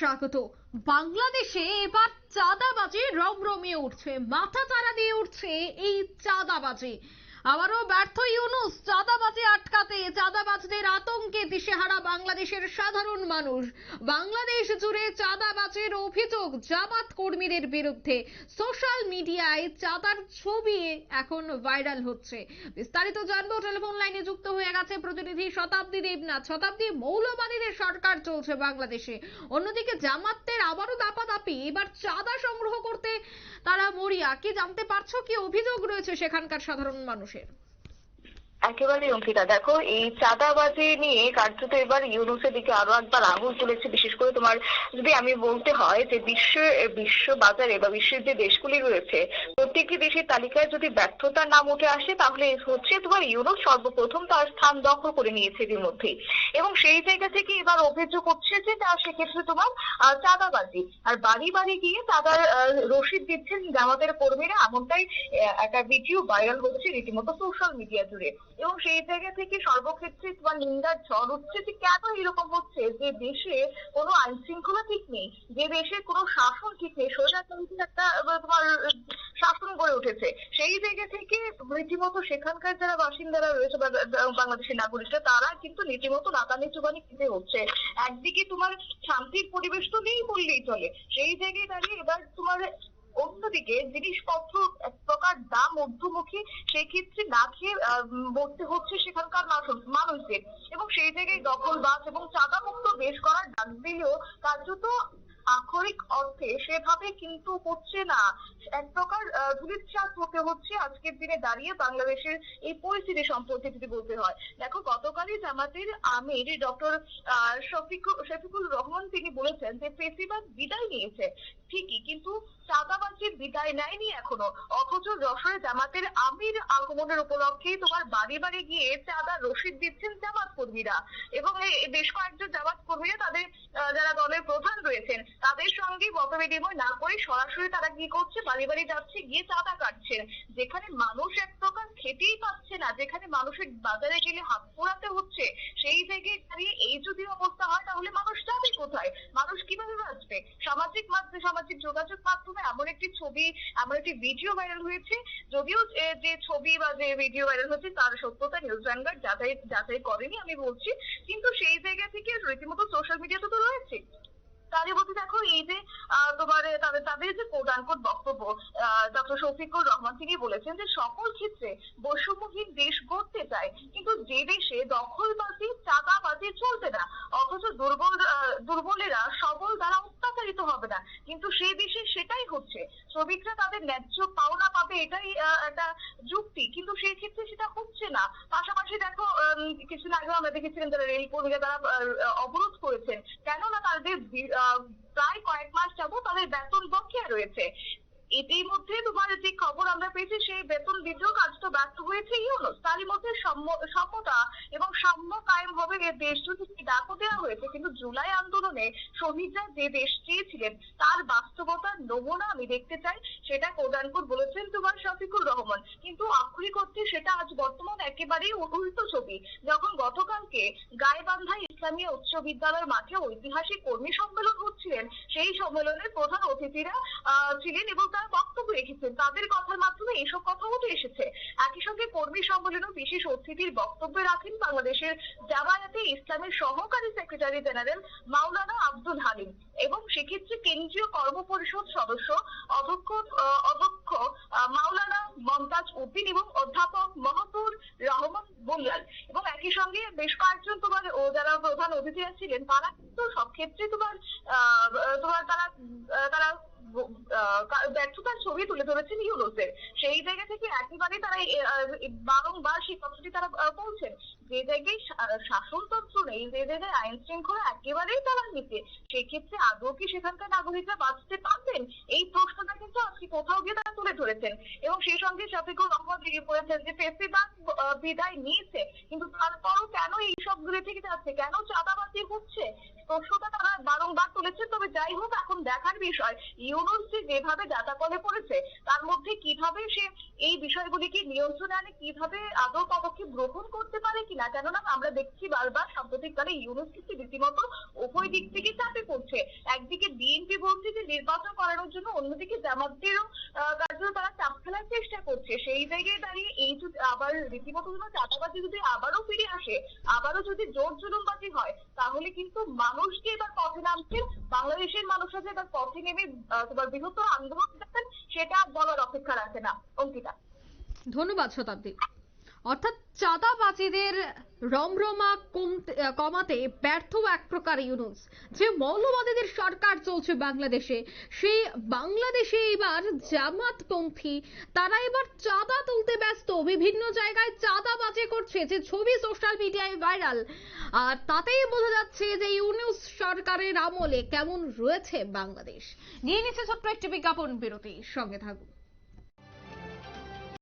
স্বাগত। বাংলাদেশে এবার চাঁদাবাজি রমরমিয়ে উঠছে, মাথা চাড়া দিয়ে উঠছে এই চাঁদাবাজি। আবারও ব্যর্থ ইউনূস চাঁদাবাজি আটকাতে। চাঁদাবাজদের আতঙ্কে দিশেহারা বাংলাদেশের সাধারণ মানুষ। বাংলাদেশ জুড়ে চাঁদাবাজির অভিযোগ জামাত কর্মীদের বিরুদ্ধে। সোশ্যাল মিডিয়ায় চাঁদার ছবি এখন ভাইরাল হচ্ছে। বিস্তারিত জানবো, টেলিফোন লাইনে যুক্ত হয়ে গেছে প্রতিনিধি শতাব্দী দেবনাথ। শতাব্দী, মৌলবাদীদের সরকার চলছে বাংলাদেশে, অন্যদিকে জামাতদের আবারও দাপাদাপি, এবার চাঁদা সংগ্রহ করতে তারা মরিয়া। কি জানতে পারছো, কি অভিযোগ রয়েছে সেখানকার সাধারণ মানুষের? একেবারে অঙ্কিতা, দেখো এই চাঁদাবাজি নিয়ে কার্যত এবার ইউনূসের দিকে আরো একবার আঙুল তুলেছে। বিশেষ করে তোমার যদি আমি বলতে হয় যে বিশ্ব বাজারে বা বিশ্বের যে দেশগুলি রয়েছে, প্রত্যেকটি দেশের তালিকায় যদি ব্যর্থতার নাম উঠে আসে তাহলে হচ্ছে তোমার ইউনূস সর্বপ্রথম তার স্থান দখল করে নিয়েছে এর মধ্যেই। এবং সেই জায়গা থেকে এবার অভিযোগ হচ্ছে যে সেক্ষেত্রে তোমার চাঁদাবাজি আর বাড়ি বাড়ি গিয়ে চাঁদার রসিদ দিচ্ছেন জামাতের কর্মীরা, এমনটাই একটা ভিডিও ভাইরাল হচ্ছে রীতিমতো সোশ্যাল মিডিয়া জুড়ে। এবং সেই জায়গা থেকে সর্বক্ষেত্রে তোমার নিন্দার ঝড় হচ্ছে যে কেন এরকম হচ্ছে, যে দেশে কোনো আইন শৃঙ্খলা ঠিক নেই, যে দেশে কোনো শাসন ঠিক নেই, স্বৈরতন্ত্রের একটা তোমার শাসন গড়ে উঠেছে। সেই জায়গা থেকে রীতিমতো সেখানকার যারা বাসিন্দারা রয়েছে বা বাংলাদেশের নাগরিকরা, তারা কিন্তু রীতিমতো নাকানি চুবানি খেতে হচ্ছে। একদিকে তোমার শান্তির পরিবেশ তো নেই বললেই চলে, সেই জায়গায় দাঁড়িয়ে এবার তোমার অন্যদিকে জিনিসপত্র এক প্রকার দাম ঊর্ধ্বমুখী, সেক্ষেত্রে না খেয়ে মরতে হচ্ছে সেখানকার মানুষদের। এবং সেই জায়গায় দখলবাজ এবং চাঁদামুক্ত দেশ করার ডাক দিলেও কার্যত আক্ষরিক অর্থে সেভাবে কিন্তু হচ্ছে না। এক প্রকার ধূলিসাৎ হতে হচ্ছে আজকের দিনে দাঁড়িয়ে বাংলাদেশের এই পরিস্থিতি সম্পর্কে যদি বলতে হয়। দেখো, গতকালই জামাতের আমির ডক্টর শফিকুল রহমান তিনি বলেছেন যে ফেসিবাদ বিদায় নিয়েছে ঠিকই, কিন্তু চাঁদাবাজির বিদায় নেয়নি এখনো। অথচ যশোরে জামাতের আমির আগমনের উপলক্ষে তোমার বাড়ি বাড়ি গিয়ে চাঁদা রসিদ দিচ্ছেন জামাত কর্মীরা। এবং বেশ কয়েকজন জামাত কর্মীরা তাদের যারা দলের প্রধান রয়েছেন তাদের সঙ্গে মত বিনিময় না করে সরাসরি তারা কি করছে, বাড়ি বাড়ি যাচ্ছে, গিয়ে চাঁদা কাটছেন। যেখানে মানুষ এক প্রকার খেতেই পাচ্ছে না, যেখানে মানুষের বাজারে গেলে হাত পোড়াতে হচ্ছে, সেই জায়গায় দাঁড়িয়ে এই যদি অবস্থা হয় তাহলে মানুষ যাবে কোথায়, মানুষ কিভাবে বাঁচবে? সামাজিক যোগাযোগ মাধ্যমে এমন একটি ছবি, এমন একটি ভিডিও ভাইরাল হয়েছে, যদিও যে ছবি বা যে ভিডিও ভাইরাল হচ্ছে তার সত্যতা নিউজ ভ্যানগার্ড যাচাই করেনি আমি বলছি, কিন্তু সেই জায়গা থেকে রীতিমতো সোশ্যাল মিডিয়াতে তো রয়েছে। তারই মধ্যে দেখো এই যে তোমার তাদের যে কোট আনকোট বক্তব্য, ডক্টর শফিকুর রহমান তিনি বলেছেন যে সকল ক্ষেত্রে বৈষম্যহীন দেশ গড়তে চায়, কিন্তু যে দেশে দখলবাজি চাঁদাবাজি চলবে না, অথচ দুর্বলেরা সবল দ্বারা অত্যাচারিত হবে না, কিন্তু সেই দেশে সেটাই হচ্ছে। শ্রমিকরা তাদের ন্যায্য পাওনা পাবে, এটাই একটা যুক্তি, কিন্তু সেই ক্ষেত্রে সেটা হচ্ছে না। পাশাপাশি দেখো কিছুদিন আগে আমরা দেখেছিলাম যারা রেল কর্মীরা তারা অবরোধ করেছেন, কেননা তাদের প্রায় কয়েক মাস যাবত তাদের বেতন বকেয়া রয়েছে। এর মধ্যে তোমার যে খবর আমরা পেয়েছি, সেই বেতন বৃদ্ধিও কার্যত ব্যর্থ হয়েছে ইউনূস। তারই মধ্যে সমতা এবং সাম্য কায়েম হবে এ দেশ যদি ডাকও দেওয়া হয়েছে, কিন্তু জুলাই আন্দোলনে শহীদরা যে দেশ চেয়েছিলেন তার বাস্তবতার নমুনা আমি দেখতে চাই, সেটা কোদানপুর বলেছেন তোমার শফিকুর রহমান। কিন্তু আক্ষরিক অর্থে সেটা আজ বর্তমান একেবারেই উল্টো ছবি। যখন গতকালকে গাইবান্ধা ইসলামিয়া উচ্চ বিদ্যালয়ের মাঠে ঐতিহাসিক কর্মী সম্মেলন হচ্ছিলেন, সেই সম্মেলনের প্রধান অতিথিরা ছিলেন এবং তারা বক্তব্য রেখেছেন, তাদের কথার মাধ্যমে এসব কথা উঠে এসেছে। একই সঙ্গে কর্মী সম্মেলনেও বিশেষ অতিথির বক্তব্য রাখেন বাংলাদেশের জামায়াতে ইসলামের সহকারী সেক্রেটারি জেনারেল মাওলানা আব্দুল হালিম, এবং সেক্ষেত্রে কেন্দ্রীয় কর্ম পরিষদ সদস্য অধ্যক্ষ মাওলানা মমতাজ উদ্দিন এবং অধ্যাপক মাহবুর রহমান বুল্লাল। এবং একই সঙ্গে বেশ কয়েকজন তোমার যারা প্রধান অতিথিরা ছিলেন তারা কিন্তু সব ক্ষেত্রে তোমার তারা ব্যর্থতার ছবি তুলে ধরেছেন ইউনূসের। সেই জায়গা থেকে একেবারে তারা বারংবার সেই কথাটি তারা বলছেন, যে জায়গায় শাসনতন্ত্র নেই, যে জায়গায় আইন শৃঙ্খলা একেবারেই তারা নিতে, সেক্ষেত্রে আদৌ কি সেখানকার নাগরিকরা বাঁচতে পারবেন? এই প্রশ্নটা কিন্তু আজকে কোথাও গিয়ে তারা তুলে তুলে ধরেছেন এবং সেই সঙ্গে শফিকুর রহমান বেরিয়ে পড়েছেন যে ফেস্টিভ্যাল বিদায় নিয়েছে, কিন্তু তারপরও কেন এইসব ঘুরে থেকে যাচ্ছে, কেন চাঁদাবাজি হচ্ছে, প্রশ্নটা তারা বারংবার তুলেছে। তবে যাই হোক, এখন দেখার বিষয় ইউনূস যে যেভাবে ডাটাকলে পড়েছে তার মধ্যে কিভাবে সে এই বিষয়গুলিকে নিয়ন্ত্রণে আনে, কিভাবে আদৌ পদক্ষেপ গ্রহণ করতে পারে কিনা। কেননা আমরা দেখছি বারবার সাম্প্রতিককালে ইউনূস কিন্তু রীতিমতো উভয় দিক থেকে চাপে পড়ছে। একদিকে বিএনপি বলছে যে নির্বাচন করানোর জন্য, অন্যদিকে জামাতদেরও কার্যত তারা চাপ ফেলার চেষ্টা করছে। সেই জায়গায় দাঁড়িয়ে এই যদি আবার রীতিমতো চাঁদাবাজি যদি আবারও ফিরে আসে, আবারও যদি জোর জুলুমবাজি হয়, তাহলে কিন্তু মানুষকে এবার পথে নামছেন, বাংলাদেশের মানুষরা যে এবার পথে নেমে তোমার বৃহত্তর আন্দোলন করছেন সেটা বলার অপেক্ষা রাখে না। অঙ্কিতা, ধন্যবাদ শতাব্দী। অর্থাৎ চাঁদাবাজিদের রমরমা কমাতে ব্যর্থ এক প্রকার ইউনূস। যে মৌলবাদীদের সরকার চলছে বাংলাদেশে, সেই বাংলাদেশে এবার জামাতপন্থী তারা এবার চাঁদা তুলতে ব্যস্ত, বিভিন্ন জায়গায় চাঁদাবাজি করছে, যে ছবি সোশ্যাল মিডিয়ায় ভাইরাল। আর তাতেই বোঝা যাচ্ছে যে ইউনূস সরকারের আমলে কেমন রয়েছে বাংলাদেশ। নিয়ে নিচ্ছে ছোট্ট একটি বিজ্ঞাপন বিরতি, সঙ্গে থাকুন।